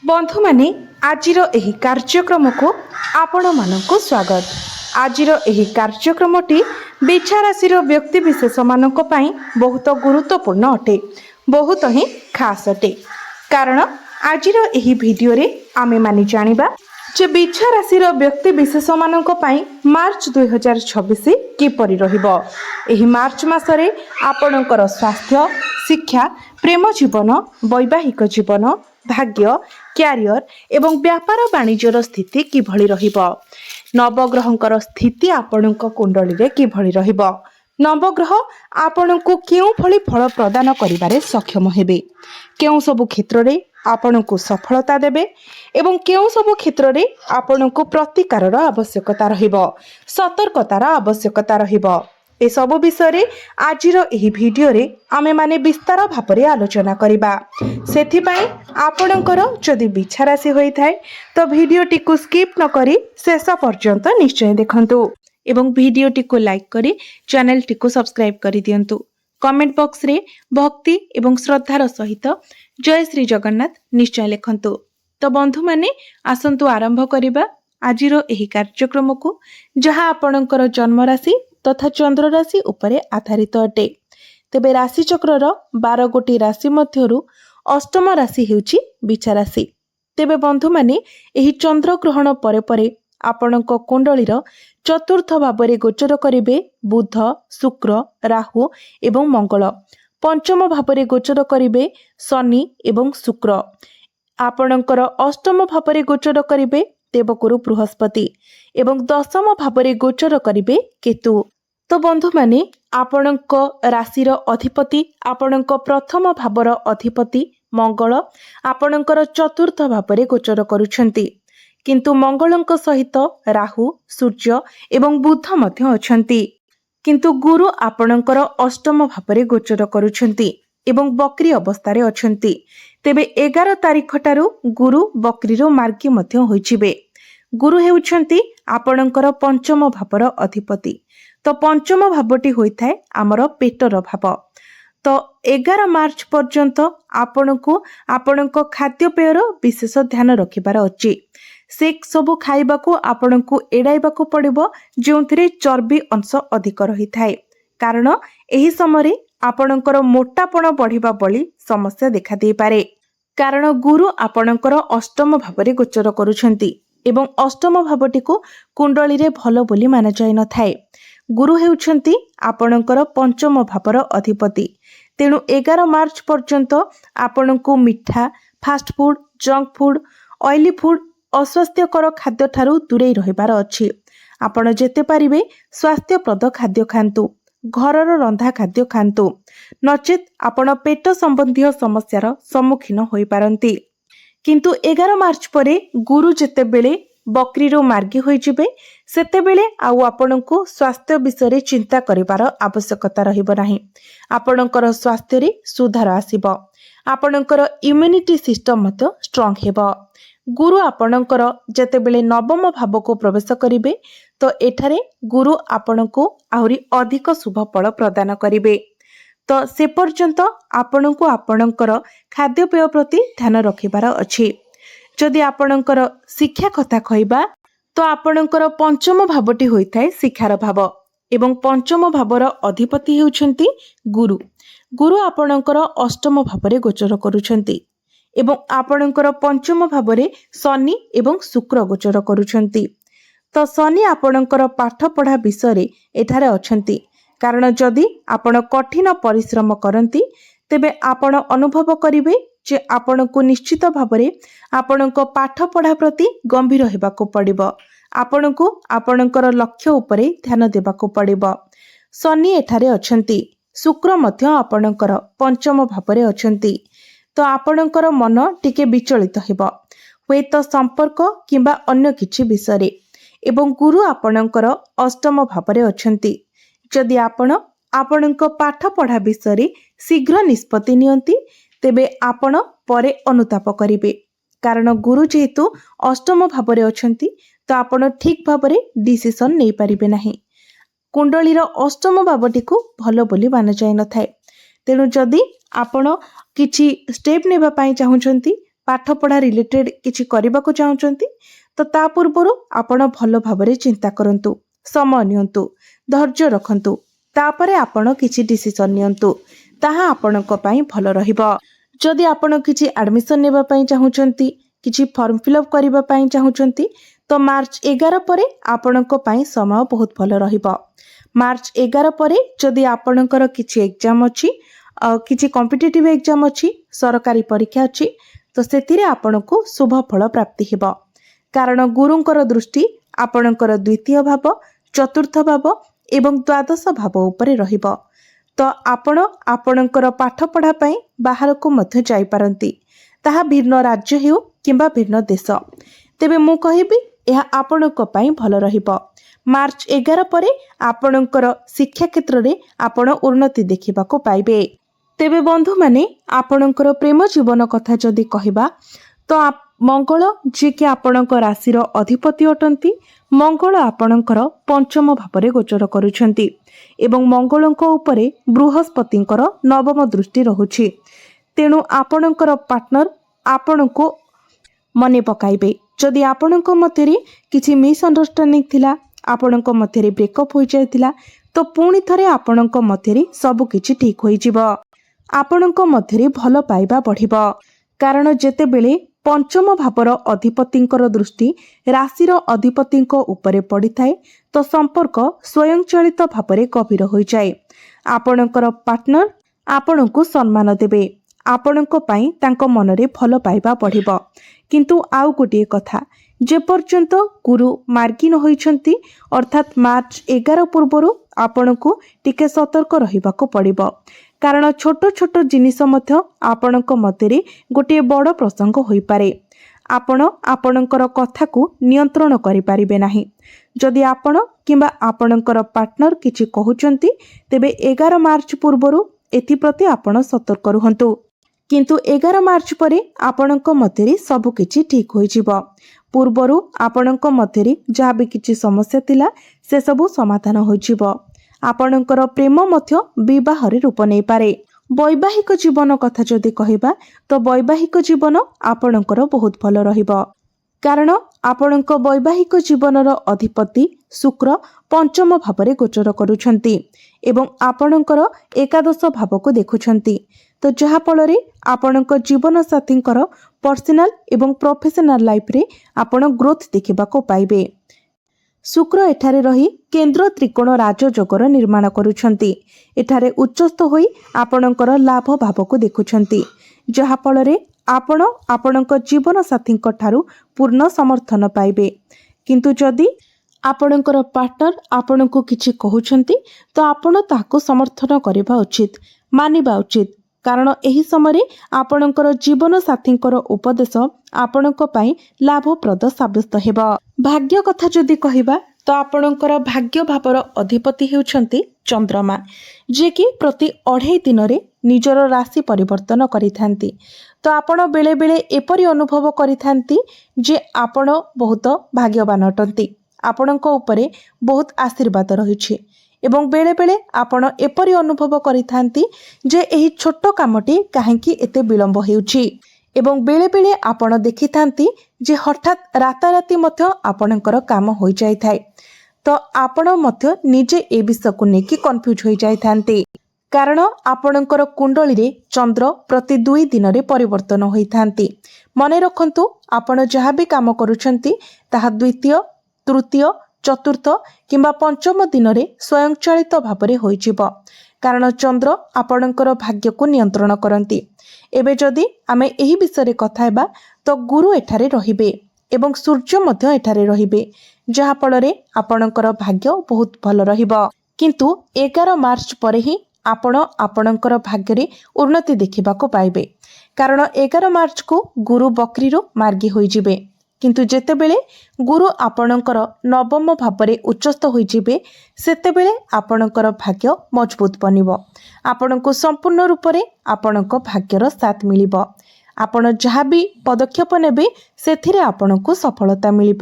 बंधु माने आजिर एही कार्यक्रम को आपण मानक स्वागत। आजिर एही कार्यक्रमटी बिछा राशि व्यक्ति विशेष मानक पई बहुत गुरुत्वपूर्ण अटे, बहुत ही खास अटे। कारण आजिर एही भिडियो रे आमे माने जानिबा जे बिछा राशि व्यक्ति विशेष मानक पई मार्च 2026 किपरि रहिबो। एही मार्च मासरे आपणकर स्वास्थ्य, शिक्षा, प्रेम जीवन, वैवाहिक जीवन, भाग्य, क्यारियर एवं व्यापार वाणिज्यर स्थिति किभଳି रहिबो। नवग्रहंकर स्थिति आपणक कुंडली रे किभଳି रहिबो। नवग्रह आपणको केउ भଳି फल प्रदान करिबारे सक्षम हेबे, केउ सब क्षेत्र रे आपणको सफलता देबे एवं केउ सब क्षेत्र रे आपणको प्रतिकारर आवश्यकता रहिबो, सतर्कतार आवश्यकता रहिबो। ए सब विषय रे आजिर एही भिडियो रे आमे माने विस्तार भापरे आलोचना करिबा। सेथि पई आपणकर जदि बिछा राशि होई थाए तो भिडियो टिकु स्किप न करी शेष पर्यंत निश्चय देखंतु एवं भिडियो टिकु लाइक करी चैनल टिकु सब्सक्राइब करी दियंतु। कमेंट बॉक्स रे भक्ति एवं श्रद्धार सहित जय श्री जगन्नाथ निश्चय लिखंतु। तो बंधु माने आसंतु आरंभ करिबा आजिर एही कार्यक्रम को, जहा आपणकर जन्म राशि तथा चंद्र राशि उपरे आधारित अटे। तेबे राशि चक्रर 12 गोटी राशि मध्यरु अष्टम राशि हेउची बिछा राशि। तेबे बंधु माने एही चंद्र ग्रहण परे परे आपणक कुंडलीर चतुर्थ भावरे गोचर करिवे बुध, शुक्र, राहु एवं मंगल। पंचम भावरे गोचर करिवे शनि एवं शुक्र। आपणकर अष्टम भावरे गोचर करिवे देवगुरु बृहस्पति एवं दशम भावरे गोचर करिवे केतु। तो बंधु माने आपणक राशिर अधिपति, आपणक प्रथम भावर अधिपति मंगल आपणकर चतुर्थ भावरे गोचर करुछंती, किंतु मंगलंक सहित राहु, सूर्य एवं बुध मध्य अछंती। किंतु गुरु आपणकर अष्टम भावरे गोचर करुछंती एवं बक्री अवस्थारे अछंती। तेबे 11 तारिख ठारू गुरु बक्रीरो मार्गी मध्य होइछिबे। गुरु हेउछंती आपणकर पंचम भावर अधिपति। तो पंचम भावटी होइथाय आमर पेटर भाव। तो 11 मार्च पर्यंत आपणको आपणक खाद्यपेयर विशेष ध्यान रखिबार अछि। से सबु खाइबाकू आपणको एडाइबाकू पड़िबो जोंथिरे चर्बी अंश अधिक रहिथाय, कारण एही समय आपणकर मोटापण बढ़िबा बळी समस्या देखा देई पारे। कारण गुरु आपणकर अष्टम भावरे गोचर करुछंती एवं अष्टम भावटी को कुंडली रे भलो बोली माना जाय न थाए। गुरु हेउछंती आपणकर पंचम भावर अधिपति। तेणु 11 मार्च पर्यंत आपणको मिठा, fast food, junk food, oily food, अस्वास्थ्यकर खाद्य ठारू दूरे रहिबार अछि। आपण जेते पारिबे स्वास्थ्यप्रद खाद्य खांतु, घरर रंधा खाद्य खांतु, नचेत आपण पेट संबंधी समस्यार सम्मुखीन होई पारंती। किंतु 11 मार्च परे गुरु जेते बेले बक्रीरो मार्गी होई जिबे सेते बेले आउ आपणको स्वास्थ्य विषय चिंता करिवार आवश्यकता रहिबो नाही। आपणकर स्वास्थ्य रे सुधार आसीबो, आपणकर इम्यूनिटी सिस्टम मते स्ट्रांग हेबो। गुरु आपणकर जेते बेले नवम भाव को प्रवेश करिवे तो एठारे गुरु आपणको आहुरी अधिक शुभ फल प्रदान करिवे। तो से पर्यंत आपणको आपणकर खाद्यपेय प्रति ध्यान रखिबार अछि। जदि आपणकर शिक्षा कथा कहबा तो आपणकर पंचम भावटी होइथाय शिक्षार भाव एवं पंचम भावर अधिपति हेउछंती गुरु। गुरु आपणकर अष्टम भावरे गोचर करुछंती एवं आपणकर पंचम भावरे शनि एवं शुक्र गोचर करुछंती। तो शनि आपणकर पाठ पढ़ा विषय एठारे अछंती, कारण जदि आपण कठिन परिश्रम करंती तेबे आपण अनुभव करिवे जे आपणको निश्चित भावरे आपणको पाठ पढ़ा प्रति गंभीर हेबाको पड़िबो। आपणको आपणकर लक्ष्य उपरे ध्यान देबाको पड़िबो। शनि एठारे अछंती, शुक्र मध्य आपणकर पंचम भावरे अछंती। तो आपणकर मन टिके विचलित हेबो, हुए तो संपर्क किंबा अन्य किछि विषय एवं गुरु आपणकर अष्टम भावरे अछंती। जदि आपण आपणको पाठ पढ़ा विषय शीघ्र निष्पत्ति नियंती तेबे आपण परे अनुताप करिवे, कारण गुरु जेहेतु अष्टम भावरे अछंती तो आपण ठीक भावरे डिसिजन नै पारिबे नाही। कुंडलीर अष्टम भावटी को भलो बोली माना जाय न थाए। तेणु जदि आपण किछि स्टेप नेबा पई चाहुचंती ପାଠପଢ଼ା ରିଲେଟେଡ୍ କିଛି କରିବାକୁ ଚାହୁଁଛନ୍ତି ତ ତା ପୂର୍ବରୁ ଆପଣ ଭଲ ଭାବରେ ଚିନ୍ତା କରନ୍ତୁ, ସମୟ ନିଅନ୍ତୁ, ଧୈର୍ଯ୍ୟ ରଖନ୍ତୁ, ତାପରେ ଆପଣ କିଛି ଡିସିସନ୍ ନିଅନ୍ତୁ, ତାହା ଆପଣଙ୍କ ପାଇଁ ଭଲ ରହିବ। ଯଦି ଆପଣ କିଛି ଆଡମିସନ୍ ନେବା ପାଇଁ ଚାହୁଁଛନ୍ତି, କିଛି ଫର୍ମ ଫିଲ୍ଅପ୍ କରିବା ପାଇଁ ଚାହୁଁଛନ୍ତି ତ ମାର୍ଚ୍ଚ 11 ପରେ ଆପଣଙ୍କ ପାଇଁ ସମୟ ବହୁତ ଭଲ ରହିବ। ମାର୍ଚ୍ଚ 11 ପରେ ଯଦି ଆପଣଙ୍କର କିଛି ଏକ୍ଜାମ୍ ଅଛି, କିଛି କମ୍ପିଟେଟିଭ୍ ଏକ୍ଜାମ୍ ଅଛି, ସରକାରୀ ପରୀକ୍ଷା ଅଛି ତ ସେଥିରେ ଆପଣଙ୍କୁ ଶୁଭ ଫଳ ପ୍ରାପ୍ତି ହେବ। କାରଣ ଗୁରୁଙ୍କର ଦୃଷ୍ଟି ଆପଣଙ୍କର ଦ୍ୱିତୀୟ ଭାବ, ଚତୁର୍ଥ ଭାବ ଏବଂ ଦ୍ୱାଦଶ ଭାବ ଉପରେ ରହିବ। ତ ଆପଣ ଆପଣଙ୍କର ପାଠପଢ଼ା ପାଇଁ ବାହାରକୁ ମଧ୍ୟ ଯାଇପାରନ୍ତି, ତାହା ଭିନ୍ନ ରାଜ୍ୟ ହେଉ କିମ୍ବା ଭିନ୍ନ ଦେଶ। ତେବେ ମୁଁ କହିବି ଏହା ଆପଣଙ୍କ ପାଇଁ ଭଲ ରହିବ। ମାର୍ଚ୍ଚ 11 ପରେ ଆପଣଙ୍କର ଶିକ୍ଷା କ୍ଷେତ୍ରରେ ଆପଣ ଉନ୍ନତି ଦେଖିବାକୁ ପାଇବେ। ତେବେ ବନ୍ଧୁମାନେ, ଆପଣଙ୍କର ପ୍ରେମ ଜୀବନ କଥା ଯଦି କହିବା ତ ମଙ୍ଗଳ ଯିଏକି ଆପଣଙ୍କ ରାଶିର ଅଧିପତି ଅଟନ୍ତି, ମଙ୍ଗଳ ଆପଣଙ୍କର ପଞ୍ଚମ ଭାବରେ ଗୋଚର କରୁଛନ୍ତି ଏବଂ ମଙ୍ଗଳଙ୍କ ଉପରେ ବୃହସ୍ପତିଙ୍କର ନବମ ଦୃଷ୍ଟି ରହୁଛି। ତେଣୁ ଆପଣଙ୍କର ପାର୍ଟନର ଆପଣଙ୍କୁ ମନେ ପକାଇବେ। ଯଦି ଆପଣଙ୍କ ମଧ୍ୟରେ କିଛି ମିସ୍ଅଣ୍ଡରଷ୍ଟାଣ୍ଡିଂ ଥିଲା, ଆପଣଙ୍କ ମଧ୍ୟରେ ବ୍ରେକଅପ୍ ହୋଇଯାଇଥିଲା ତ ପୁଣି ଥରେ ଆପଣଙ୍କ ମଧ୍ୟରେ ସବୁ କିଛି ଠିକ୍ ହୋଇଯିବ। ଆପଣଙ୍କ ମଧ୍ୟରେ ଭଲ ପାଇବା ବଢ଼ିବ। କାରଣ ଯେତେବେଳେ ପଞ୍ଚମ ଭାବର ଅଧିପତିଙ୍କର ଦୃଷ୍ଟି ରାଶିର ଅଧିପତିଙ୍କ ଉପରେ ପଡ଼ିଥାଏ ତ ସମ୍ପର୍କ ସ୍ୱୟଂଚାଳିତ ଭାବରେ ଗଭୀର ହୋଇଯାଏ। ଆପଣଙ୍କର ପାର୍ଟନର ଆପଣଙ୍କୁ ସମ୍ମାନ ଦେବେ, ଆପଣଙ୍କ ପାଇଁ ତାଙ୍କ ମନରେ ଭଲ ପାଇବା ବଢ଼ିବ। କିନ୍ତୁ ଆଉ ଗୋଟିଏ କଥା, ଯେପର୍ଯ୍ୟନ୍ତ ଗୁରୁ ମାର୍ଗୀ ନ ହୋଇଛନ୍ତି ଅର୍ଥାତ୍ ମାର୍ଚ୍ଚ 11 ପୂର୍ବରୁ ଆପଣଙ୍କୁ ଟିକେ ସତର୍କ ରହିବାକୁ ପଡ଼ିବ। କାରଣ ଛୋଟ ଛୋଟ ଜିନିଷ ମଧ୍ୟ ଆପଣଙ୍କ ମଧ୍ୟରେ ଗୋଟିଏ ବଡ଼ ପ୍ରସଙ୍ଗ ହୋଇପାରେ। ଆପଣ ଆପଣଙ୍କର କଥାକୁ ନିୟନ୍ତ୍ରଣ କରିପାରିବେ ନାହିଁ। ଯଦି ଆପଣ କିମ୍ବା ଆପଣଙ୍କର ପାର୍ଟନର କିଛି କହୁଛନ୍ତି ତେବେ 11 ମାର୍ଚ୍ଚ ପୂର୍ବରୁ ଏଥିପ୍ରତି ଆପଣ ସତର୍କ ରୁହନ୍ତୁ। କିନ୍ତୁ 11 ମାର୍ଚ୍ଚ ପରେ ଆପଣଙ୍କ ମଧ୍ୟରେ ସବୁ କିଛି ଠିକ୍ ହୋଇଯିବ। ପୂର୍ବରୁ ଆପଣଙ୍କ ମଧ୍ୟରେ ଯାହା ବି କିଛି ସମସ୍ୟା ଥିଲା ସେସବୁ ସମାଧାନ ହୋଇଯିବ। ଆପଣଙ୍କର ପ୍ରେମ ମଧ୍ୟ ବିବାହରେ ରୂପ ନେଇପାରେ। ବୈବାହିକ ଜୀବନ କଥା ଯଦି କହିବା ତ ବୈବାହିକ ଜୀବନ ଆପଣଙ୍କର ବହୁତ ଭଲ ରହିବ। କାରଣ ଆପଣଙ୍କ ବୈବାହିକ ଜୀବନର ଅଧିପତି ଶୁକ୍ର ପଞ୍ଚମ ଭାବରେ ଗୋଚର କରୁଛନ୍ତି ଏବଂ ଆପଣଙ୍କର ଏକାଦଶ ଭାବକୁ ଦେଖୁଛନ୍ତି। ତ ଯାହାଫଳରେ ଆପଣଙ୍କ ଜୀବନସାଥୀଙ୍କର ପର୍ସନାଲ ଏବଂ ପ୍ରଫେସନାଲ ଲାଇଫରେ ଆପଣ ଗ୍ରୋଥ ଦେଖିବାକୁ ପାଇବେ। ଶୁକ୍ର ଏଠାରେ ରହି କେନ୍ଦ୍ର ତ୍ରିକୋଣ ରାଜଯୋଗର ନିର୍ମାଣ କରୁଛନ୍ତି। ଏଠାରେ ଉଚ୍ଚସ୍ଥ ହୋଇ ଆପଣଙ୍କର ଲାଭ ଭାବକୁ ଦେଖୁଛନ୍ତି, ଯାହାଫଳରେ ଆପଣ ଆପଣଙ୍କ ଜୀବନସାଥୀଙ୍କ ଠାରୁ ପୂର୍ଣ୍ଣ ସମର୍ଥନ ପାଇବେ। କିନ୍ତୁ ଯଦି ଆପଣଙ୍କର ପାର୍ଟନର ଆପଣଙ୍କୁ କିଛି କହୁଛନ୍ତି ତ ଆପଣ ତାହାକୁ ସମର୍ଥନ କରିବା ଉଚିତ, ମାନିବା ଉଚିତ। କାରଣ ଏହି ସମୟରେ ଆପଣଙ୍କର ଜୀବନସାଥୀଙ୍କର ଉପଦେଶ ଆପଣଙ୍କ ପାଇଁ ଲାଭପ୍ରଦ ସାବ୍ୟସ୍ତ ହେବ। ଭାଗ୍ୟ କଥା ଯଦି କହିବା ତ ଆପଣଙ୍କର ଭାଗ୍ୟ ଭାବର ଅଧିପତି ହେଉଛନ୍ତି ଚନ୍ଦ୍ରମା, ଯିଏକି ପ୍ରତି 2.5 ଦିନରେ ନିଜର ରାଶି ପରିବର୍ତ୍ତନ କରିଥାନ୍ତି। ତ ଆପଣ ବେଳେବେଳେ ଏପରି ଅନୁଭବ କରିଥାନ୍ତି ଯେ ଆପଣ ବହୁତ ଭାଗ୍ୟବାନ ଅଟନ୍ତି, ଆପଣଙ୍କ ଉପରେ ବହୁତ ଆଶୀର୍ବାଦ ରହିଛି ଏବଂ ବେଳେବେଳେ ଆପଣ ଏପରି ଅନୁଭବ କରିଥାନ୍ତି ଯେ ଏହି ଛୋଟ କାମଟି କାହିଁକି ଏତେ ବିଳମ୍ବ ହେଉଛି ଏବଂ ବେଳେବେଳେ ଆପଣ ଦେଖିଥାନ୍ତି ଯେ ହଠାତ୍ ରାତାରାତି ମଧ୍ୟ ଆପଣଙ୍କର କାମ ହୋଇଯାଇଥାଏ। ତ ଆପଣ ମଧ୍ୟ ନିଜେ ଏ ବିଷୟକୁ ନେଇକି କନଫ୍ୟୁଜ ହୋଇଯାଇଥାନ୍ତି। କାରଣ ଆପଣଙ୍କର କୁଣ୍ଡଳୀରେ ଚନ୍ଦ୍ର ପ୍ରତି 2 ଦିନରେ ପରିବର୍ତ୍ତନ ହୋଇଥାନ୍ତି। ମନେ ରଖନ୍ତୁ, ଆପଣ ଯାହା ବି କାମ କରୁଛନ୍ତି ତାହା ଦ୍ୱିତୀୟ, ତୃତୀୟ, ଚତୁର୍ଥ କିମ୍ବା ପଞ୍ଚମ ଦିନରେ ସ୍ୱୟଂଚାଳିତ ଭାବରେ ହୋଇଯିବ। କାରଣ ଚନ୍ଦ୍ର ଆପଣଙ୍କର ଭାଗ୍ୟକୁ ନିୟନ୍ତ୍ରଣ କରନ୍ତି। ଏବେ ଯଦି ଆମେ ଏହି ବିଷୟରେ କଥା ହେବା ତ ଗୁରୁ ଏଠାରେ ରହିବେ ଏବଂ ସୂର୍ଯ୍ୟ ମଧ୍ୟ ଏଠାରେ ରହିବେ, ଯାହାଫଳରେ ଆପଣଙ୍କର ଭାଗ୍ୟ ବହୁତ ଭଲ ରହିବ। କିନ୍ତୁ 11 ମାର୍ଚ୍ଚ ପରେ ହିଁ ଆପଣ ଆପଣଙ୍କର ଭାଗ୍ୟରେ ଉନ୍ନତି ଦେଖିବାକୁ ପାଇବେ। କାରଣ 11 ମାର୍ଚ୍ଚକୁ ଗୁରୁ ବକ୍ରିରୁ ମାର୍ଗୀ ହୋଇଯିବେ। କିନ୍ତୁ ଯେତେବେଳେ ଗୁରୁ ଆପଣଙ୍କର ନବମ ଭାବରେ ଉଚ୍ଚସ୍ଥ ହୋଇଯିବେ ସେତେବେଳେ ଆପଣଙ୍କର ଭାଗ୍ୟ ମଜବୁତ ବନିବ। ଆପଣଙ୍କୁ ସମ୍ପୂର୍ଣ୍ଣ ରୂପରେ ଆପଣଙ୍କ ଭାଗ୍ୟର ସାଥ ମିଳିବ। ଆପଣ ଯାହା ବି ପଦକ୍ଷେପ ନେବେ ସେଥିରେ ଆପଣଙ୍କୁ ସଫଳତା ମିଳିବ।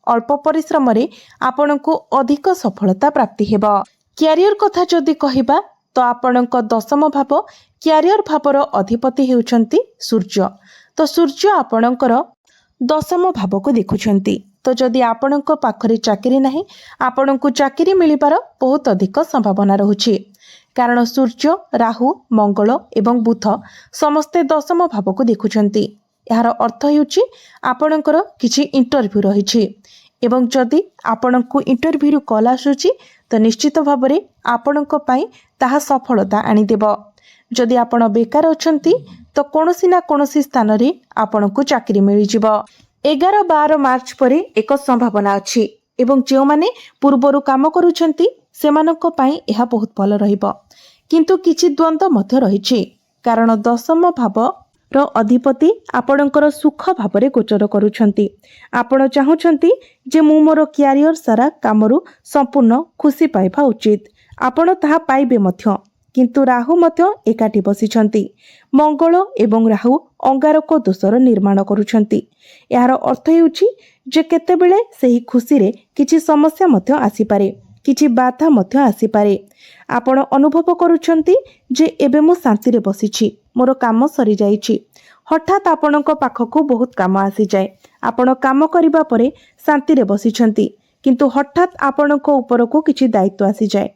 ଅଳ୍ପ ପରିଶ୍ରମରେ ଆପଣଙ୍କୁ ଅଧିକ ସଫଳତା ପ୍ରାପ୍ତି ହେବ। କ୍ୟାରିୟର କଥା ଯଦି କହିବା ତ ଆପଣଙ୍କ ଦଶମ ଭାବ କ୍ୟାରିୟର ଭାବର ଅଧିପତି ହେଉଛନ୍ତି ସୂର୍ଯ୍ୟ। तो सूर्य आपणकर दशम भाव को देखुछंती। तो जदि आपणक पाखरे चाकरी नाही आपण को चाकरी मिलिबार बहुत अधिक संभावना रहुछि कारण सूर्य राहु मंगल एवं बुध समस्ते दशम भाव को देखुछंती। यार अर्थ हेउछि आपणकर किछि इंटरव्यू रहिछि एवं जदि आपणको इंटरव्यू कॉल आसुछि तो निश्चित भाव में आपणक पई ताहा सफलता आनिदेब। जदि आपण बेकार अछंती तो कोनोसी ना कोनोसी स्थान रे आपणको चाकरी मिलिजिब। 11-12 मार्च परे एक संभावना अछि एवं जो माने पूर्वरु काम करूछंती सेमानक पई एहा बहुत भल रहिबो किंतु किछि द्वंद्व मध्य रहिछि कारण दशम भाव रो अधिपति आपणकर सुख भाव रे गोचर करूछंती। आपण चाहुछंती जे मु मोर क्यारियर सारा कामरु संपूर्ण खुशी पाइबा उचित आपण ताहा पाइबे मध्य किंतु राहु मध्य एकाठी बसिछंती। मंगल एवं राहु अंगारक दोषर निर्माण करूछंती। यार अर्थ हेउछि जे केतेबेले सेही खुशी रे किछि समस्या मध्य आसीपारे किछि बाधा मध्य आसीपारे। आपण अनुभव करूछंती जे एबे मु शांति रे बसिछि मोर काम सरी जाइछि हठात आपणक पाखकु बहुत काम आसी जाए आपण काम करिबा परे शांति रे बसिछंती किंतु हठात आपणक उपरकु किछि दायित्व आसी जाए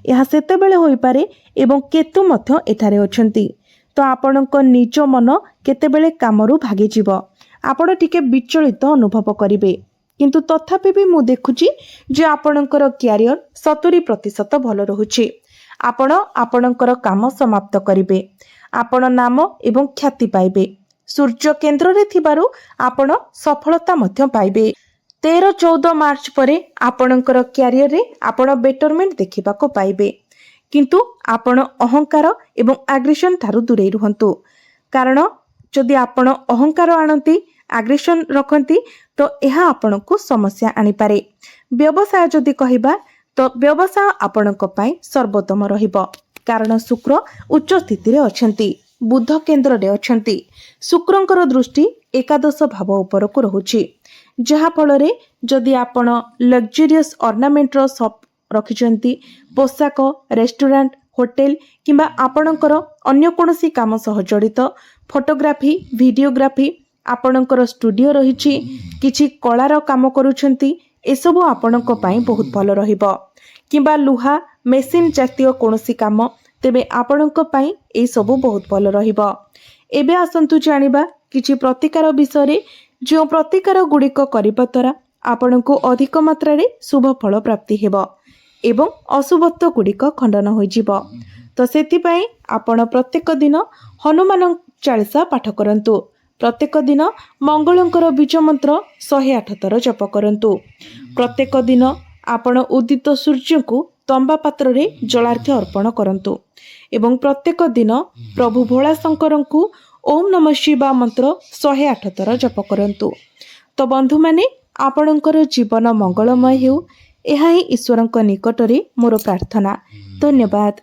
यह सेतेबेले होई पारे एवं केतु मध्य एठारे अछंती तो आपणक निज मन केतेबेले कामरु भागी जिवो आपण टिके विचलित अनुभव करिवे किंतु तथापि भी मु देखुची जे आपणकर क्यारियर 70% भल रहुछि आपण आपणकर काम समाप्त करिवे आपण नाम एवं ख्याति पाइबे सूर्य केंद्र रे थिबारु आपण सफलता मध्य पाइबे। 13-14 मार्च परे आपणकर क्यारियर रे आपण बेटरमेंट देखिबा को पाइबे किंतु आपण अहंकार एवं एग्रेशन थारु दूरे रहंतु कारण जदि आपण अहंकार आनंती एग्रेशन रखंती तो यह आपण को समस्या आनी पारे। व्यवसाय जदि कहिबा तो व्यवसाय आपणक पई सर्वोत्तम रहिबो कारण शुक्र उच्च स्थिति रे अछंती बुध केंद्र रे अछंती शुक्रंकर दृष्टि एकादश भाव ऊपर को रहुछि जहा फल रे जदि आपण लग्जरियस ऑर्नामेंट रो शॉप रखिचंती पोशाक रेस्टोरेंट होटेल किंबा आपणकर अन्य कोनोसी काम सह जड़ित फोटोग्राफी वीडियोग्राफी आपणकर स्टूडियो रहिछि किछि कलार काम करूछंती एसबु आपणक पई बहुत भल रहिबो किंबा लुहा मेसिन जातीय कोनोसी काम तेबे आपणक पई ए सबु बहुत भल रहिबो। एबे आसंतु जानिबा किछि प्रतिकार विषय रे जो प्रतिकार गुड़िक करिबा द्वारा आपणको अधिक मात्रा रे शुभ फल प्राप्ति हेबो एवं अशुभत्व गुड़िक खंडन होई जिवो तो सेति पई आपण प्रत्येक दिन हनुमान चालीसा पाठ करंतु प्रत्येक दिन मंगलंकर बीज मंत्र 108 थर जप करंतु प्रत्येक दिन आपण उदित सूर्य को तंबा पात्र रे जलार्घ्य अर्पण करंतु एवं प्रत्येक दिन प्रभु भोला शंकर को ओम नमः शिवाय मंत्र 108 थर जप करंतु। तो बंधु माने आपणकर जीवन मंगलमय हेउ एहा ही ईश्वरंक निकटरे मोर प्रार्थना। धन्यवाद।